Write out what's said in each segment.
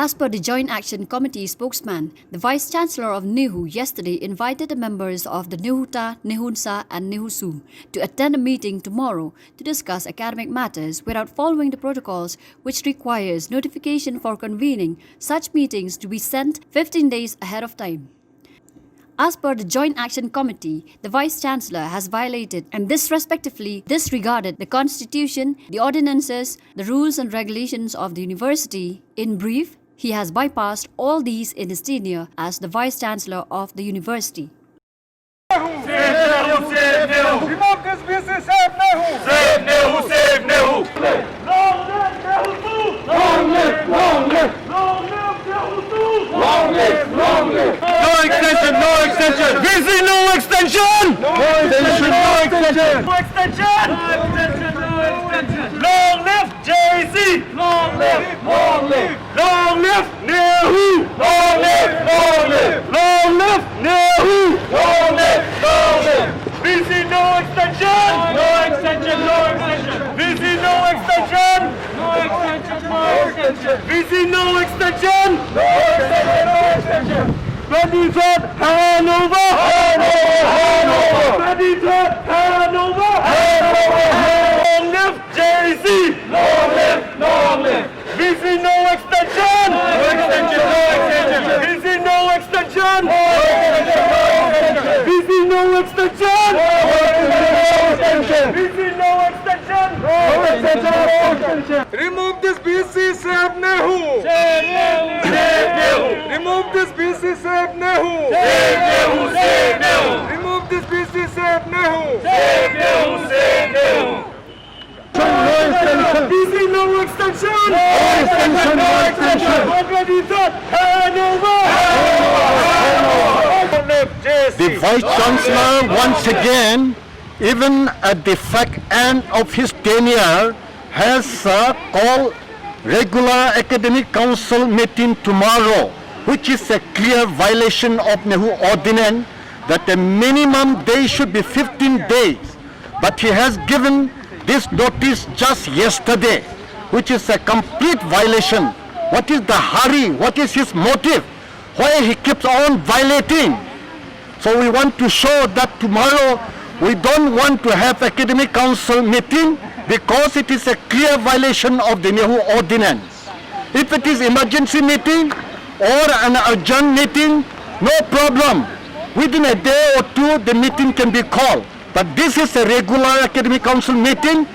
As per the Joint Action Committee spokesman, the Vice-Chancellor of NEHU yesterday invited the members of the NEHUTA, NEHUNSA and NEHUSU to attend a meeting tomorrow to discuss academic matters without following the protocols, which requires notification for convening such meetings to be sent 15 days ahead of time. As per the Joint Action Committee, the Vice-Chancellor has violated and disrespectfully disregarded the Constitution, the ordinances, the rules and regulations of the university. In brief, he has bypassed all these in his tenure as the Vice-Chancellor of the university. Remove this BC, save NEHU! Save NEHU! Save NEHU! Long live NEHU! Long live! Long live! Long live NEHU! Long live! Long live! No extension! No extension! VC, no extension! No extension! No extension! No extension! No extension! Long live JC! Long live! Long live! Long live NEHU! Long live! Long live! Long live NEHU! Long live! Long live! VC, no extension! No extension! No extension! VC, no extension! No extension! No extension! VC, no extension! No extension! No extension! 23rd Hanover! Hanover! Hanover! 23rd Hanover! Hanover! Long live JC! Long live! Long live! VC, no extension! No extension! No extension! VC, no extension! No extension! VC, no extension! No extension! VC, no extension! No extension! No extension! Remove this BC, save NEHU! Save NEHU! Save NEHU! Remove this BC, save NEHU! Save NEHU! Save NEHU! Remove this BC, save NEHU! Save NEHU! Save NEHU! No extension! VC, no extension! No extension! No extension! 23rd Hanover! The Vice-Chancellor once again, even at the fact end of his tenure, has called regular academic council meeting tomorrow, which is a clear violation of NEHU ordinance that the minimum day should be 15 days. But he has given this notice just yesterday, which is a complete violation. What is the hurry? What is his motive? Why he keeps on violating? So we want to show that tomorrow we don't want to have academic council meeting because it is a clear violation of the NEHU ordinance. If it is emergency meeting or an urgent meeting, no problem. Within a day or two, the meeting can be called. But this is a regular academic council meeting.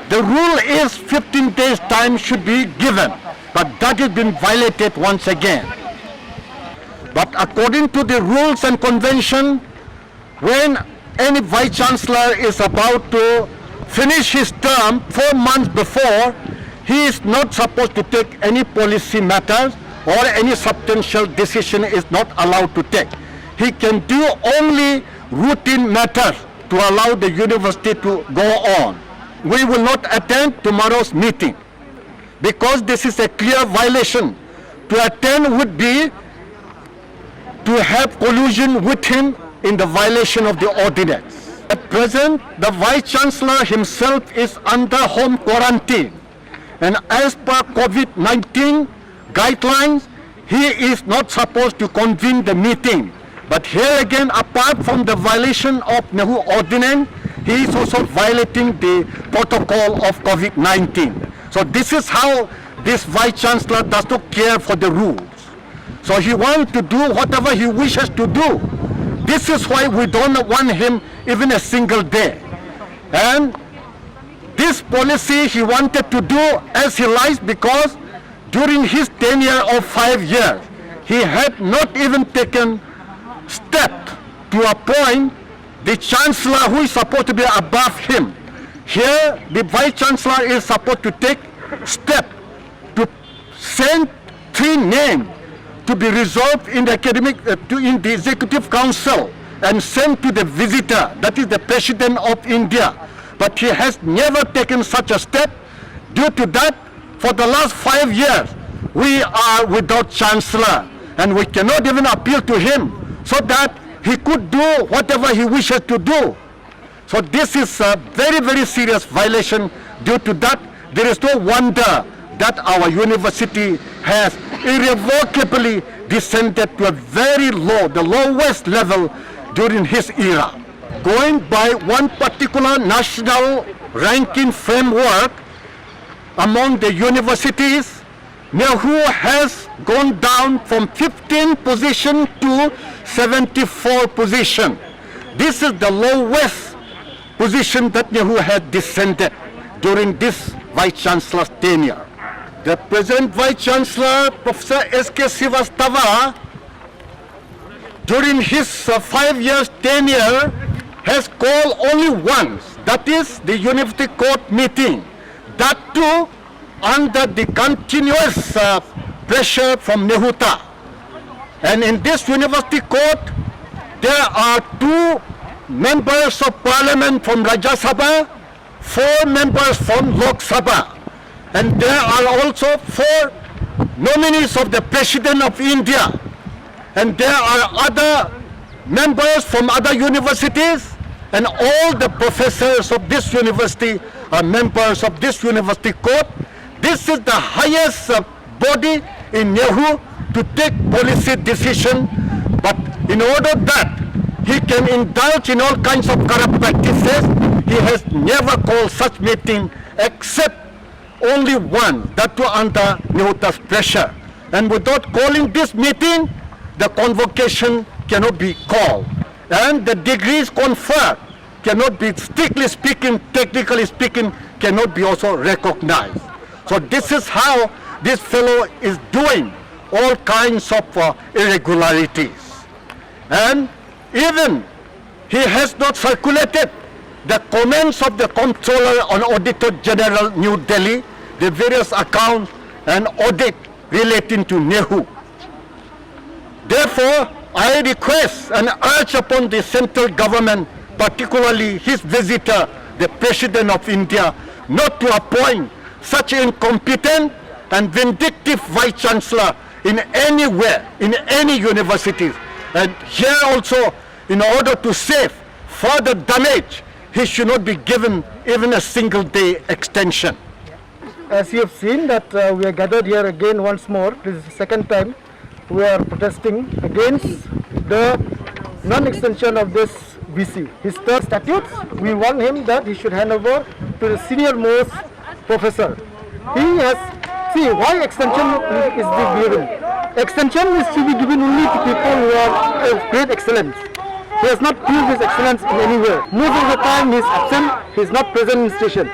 The rule is 15 days time should be given. But that has been violated once again. But according to the rules and convention, when any Vice-Chancellor is about to finish his term 4 months before, he is not supposed to take any policy matters or any substantial decision is not allowed to take. He can do only routine matters to allow the university to go on. We will not attend tomorrow's meeting because this is a clear violation. To attend would be to have collusion with him in the violation of the ordinance. At present, the Vice-Chancellor himself is under home quarantine. And as per COVID-19 guidelines, he is not supposed to convene the meeting. But here again, apart from the violation of NEHU ordinance, he is also violating the protocol of COVID-19. So this is how this Vice-Chancellor does not care for the rules. So he wants to do whatever he wishes to do. This is why we don't want him even a single day. And this policy he wanted to do as he likes because during his tenure of 5 years, he had not even taken step to appoint the Chancellor who is supposed to be above him. Here, the Vice-Chancellor is supposed to take step to send 3 names to be resolved in the in the Executive Council and sent to the visitor, that is the President of India. But he has never taken such a step. Due to that, for the last 5 years, we are without Chancellor and we cannot even appeal to him so that he could do whatever he wishes to do. So this is a very, very serious violation. Due to that, there is no wonder that our university has irrevocably descended to a very low, the lowest level during his era. Going by one particular national ranking framework among the universities, Nehru has gone down from 15 position to 74 position. This is the lowest position that Nehru had descended during this Vice Chancellor's tenure. The present Vice Chancellor, Professor S.K. Srivastava, during his 5 years tenure, has called only once, that is the University Court meeting. That too under the continuous pressure from Nehuta. And in this University Court, there are 2 members of Parliament from Rajya Sabha, 4 members from Lok Sabha. And there are also 4 nominees of the President of India. And there are other members from other universities, and all the professors of this university are members of this University Court. This is the highest body in Nehru to take policy decision, but in order that he can indulge in all kinds of corrupt practices, he has never called such meeting except only one, that too under Nehuta's pressure. And without calling this meeting, the convocation cannot be called. And the degrees conferred cannot be, strictly speaking, technically speaking, cannot be also recognized. So this is how this fellow is doing all kinds of irregularities. And even he has not circulated the comments of the Comptroller on Auditor General New Delhi, the various accounts and audit relating to Nehru. Therefore, I request and urge upon the central government, particularly his visitor, the President of India, not to appoint such incompetent and vindictive Vice Chancellor in anywhere, in any universities. And here also, in order to save further damage, he should not be given even a single day extension. As you have seen that we are gathered here again once more, this is the second time we are protesting against the non-extension of this VC. His third statutes, we warn him that he should hand over to the senior most professor. He has, see why extension is being given. Extension is to be given only to people who are of great excellence. He has not proved his excellence in anywhere. Most of the time he is absent, he is not present in station.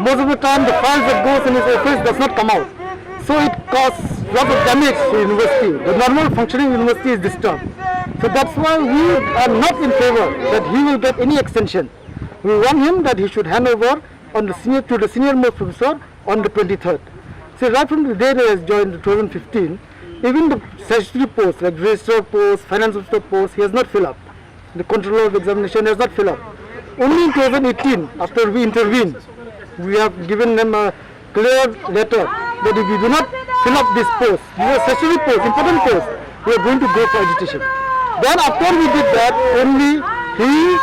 Most of the time the files that goes in his office does not come out. So it causes lot of damage to university. The normal functioning university is disturbed. So that's why we are not in favor that he will get any extension. We want him that he should hand over on the senior to the senior most professor on the 23rd. So right from the day he has joined in 2015, even the statutory posts like registrar post, finance officer post, he has not filled up. The controller of examination has not filled up. Only in 2018, after we intervened, we have given them a clear letter that if we do not fill up this post, these are statutory posts, important posts, we are going to go for agitation. Then after we did that, only he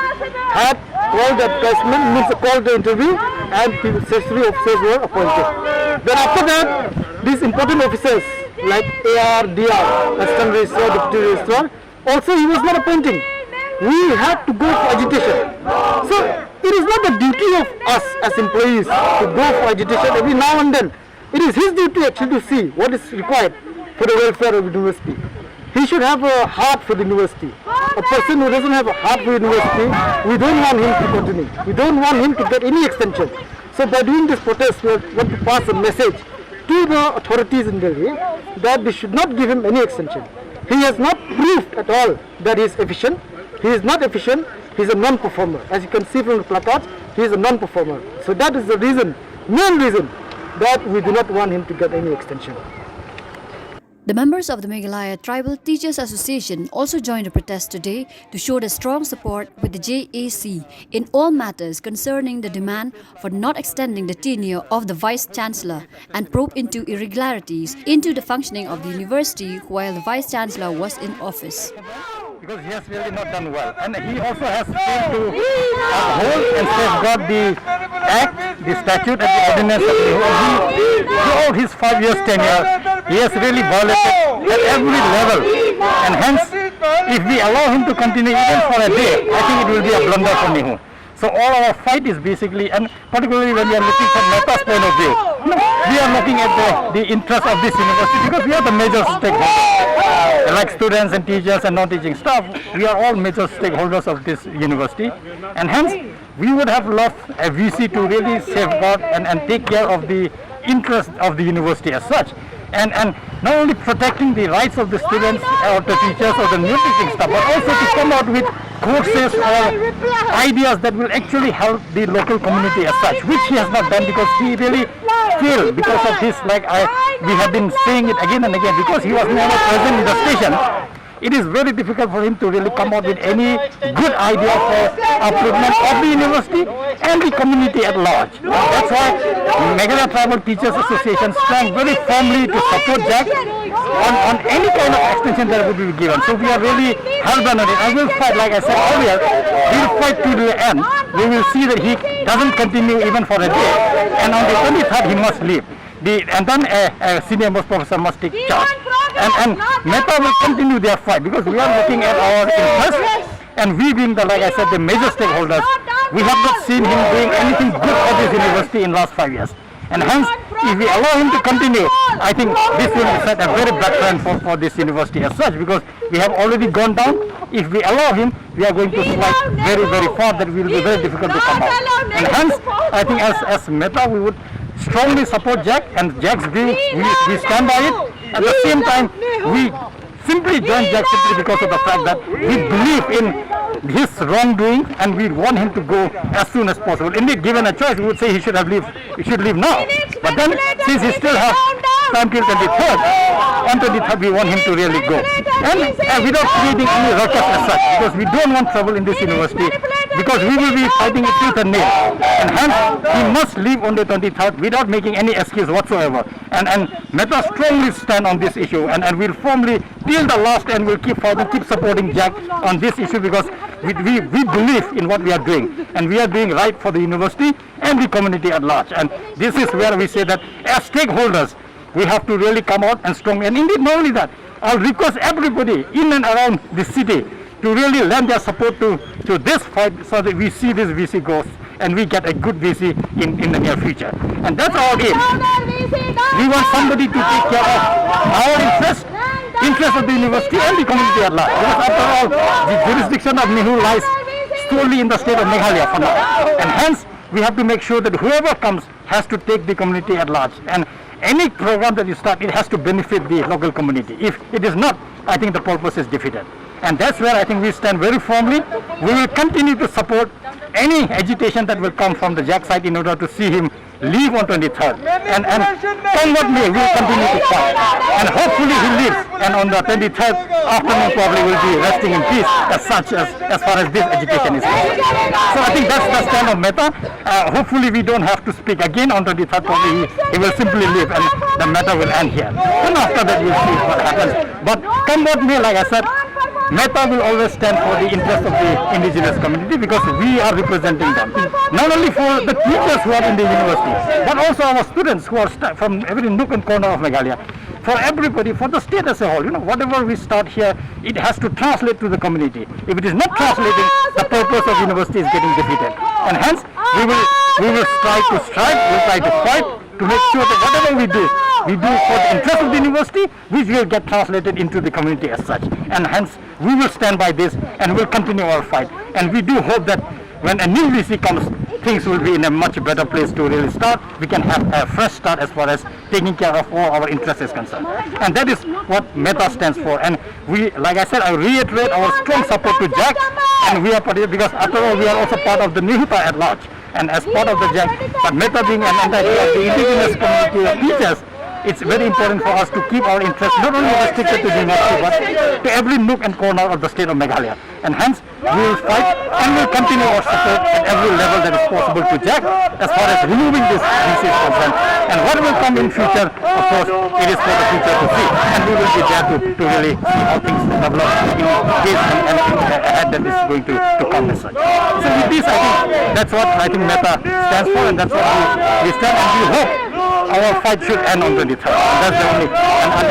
had called the advertisement, means called the interview, and the statutory officers were appointed. Then after that, these important officers like AR, DR, Assistant Registrar, Deputy Registrar, also he was not appointing. We had to go for agitation. So it is not the duty of us as employees to go for agitation every now and then. It is his duty actually to see what is required for the welfare of the university. He should have a heart for the university. A person who doesn't have a heart for the university, we don't want him to continue. We don't want him to get any extension. So by doing this protest, we want to pass a message to the authorities in Delhi that they should not give him any extension. He has not proved at all that he is efficient. He is not efficient. He is a non-performer. As you can see from the placards, he is a non-performer. So that is the reason, main reason, that we do not want him to get any extension. The members of the Meghalaya Tribal Teachers Association also joined the protest today to show their strong support with the JAC in all matters concerning the demand for not extending the tenure of the Vice Chancellor and probe into irregularities into the functioning of the university while the Vice Chancellor was in office. because he has really not done well. And he also has failed to uphold and safeguard the act, the statute and the ordinance of Nehu. Throughout his 5 years tenure, he has really violated at every level. And hence, if we allow him to continue even for a day, I think it will be a blunder for Nehu. So all our fight is basically, and particularly when we are looking from Mehta's point of view, we are looking at the interest of this university because we are the major stakeholders. Like students and teachers and non-teaching staff, we are all major stakeholders of this university. And hence, we would have loved a VC to really safeguard and take care of the interest of the university as such. And not only protecting the rights of the students or the teachers or the new teaching staff, but also to come out with courses or ideas that will actually help the local community as such, which he has not done because he really failed because of his, we have been saying it again and again, because he was never present in the station. It is very difficult for him to really come out with any good idea for upliftment of the university and the community at large. That's why Meghalaya Tribal Teachers Association stand very firmly to support Jack on any kind of extension that would be given. So we are really hell-bent on it. I will fight, like I said earlier, we will fight to the end. We will see that he doesn't continue even for a day. And on the 23rd, he must leave. And then a senior most professor must take charge. And Mehta will continue their fight because we are looking at our interests, and we being the, like I said, the major stakeholders, we have not seen him doing anything good for this university in last 5 years. And hence, if we allow him to continue, I think this will set a very bad trend for this university as such, because we have already gone down. If we allow him, we are going to slide very, very far. That will be very difficult to come out. And hence, I think as Mehta, we would strongly support Jack, and Jack's view, we stand by it. At the same time, we simply join Jack simply because of the fact that we believe in his wrongdoing and we want him to go as soon as possible. Indeed, given a choice, we would say he should leave now. But then, since he still has time till 23rd, on 23rd we want him to really go. And without creating any ruckus as such, because we don't want trouble in this university, because we will be fighting it tooth and nail. And hence, he must leave on the 23rd without making any excuse whatsoever. And Mehta strongly stand on this issue, and we'll firmly, till the last end, we'll keep fighting, keep supporting Jack on this issue, because we believe in what we are doing, and we are doing right for the university and the community at large. And this is where we say that as stakeholders, we have to really come out and strongly, and indeed not only that, I'll request everybody in and around the city to really lend their support to this fight, so that we see this VC growth and we get a good VC in the near future. And that's our aim. We want somebody to take care of our interest of the university and the community at large. Because after all, the jurisdiction of Nehu lies solely in the state of Meghalaya for now. And hence, we have to make sure that whoever comes has to take the community at large. And any program that you start, it has to benefit the local community. If it is not, I think the purpose is defeated. And that's where I think we stand very firmly. We will continue to support any agitation that will come from the Jack side in order to see him leave on 23rd. And come what may, we will continue to fight. And hopefully he leaves. And on the 23rd afternoon probably will be resting in peace as far as this agitation is concerned. So I think that's the stand of Mehta. Hopefully we don't have to speak again on 23rd. Probably he will simply leave and the matter will end here. And after that we'll see what happens. But come what may, like I said, Mehta will always stand for the interest of the indigenous community, because we are representing them. Not only for the teachers who are in the university, but also our students who are from every nook and corner of Meghalaya. For everybody, for the state as a whole, whatever we start here, it has to translate to the community. If it is not translating, the purpose of university is getting defeated. And hence, we will try to fight to make sure that whatever we do for the interest of the university, which will get translated into the community as such. And hence, we will stand by this and will continue our fight. And we do hope that when a new VC comes, things will be in a much better place to really start. We can have a fresh start as far as taking care of all our interests is concerned. And that is what Mehta stands for. And we, like I said, I reiterate our strong support to Jack. And we are particular because after all, we are also part of the Nehu at large. And as part of the Jack, but Mehta being an entity of the indigenous community of teachers, it's very important for us to keep our interests not only restricted to the university, but to every nook and corner of the state of Meghalaya. And hence, we will fight and will continue our support at every level that is possible to Jack as far as removing this VC is concerned. And what will come in future, of course, it is for the future to see. And we will be there to really see how things develop in case and ahead that is going to come as such. So with this, I think that's what I think Meta stands for, and that's what we stand, and we hope our fight should end on 23rd. And that's the only,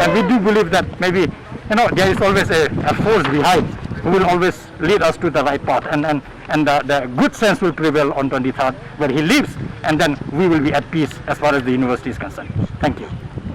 and we do believe that maybe, there is always a force behind who will always lead us to the right path, and the good sense will prevail on 23rd where he lives, and then we will be at peace as far as the university is concerned. Thank you.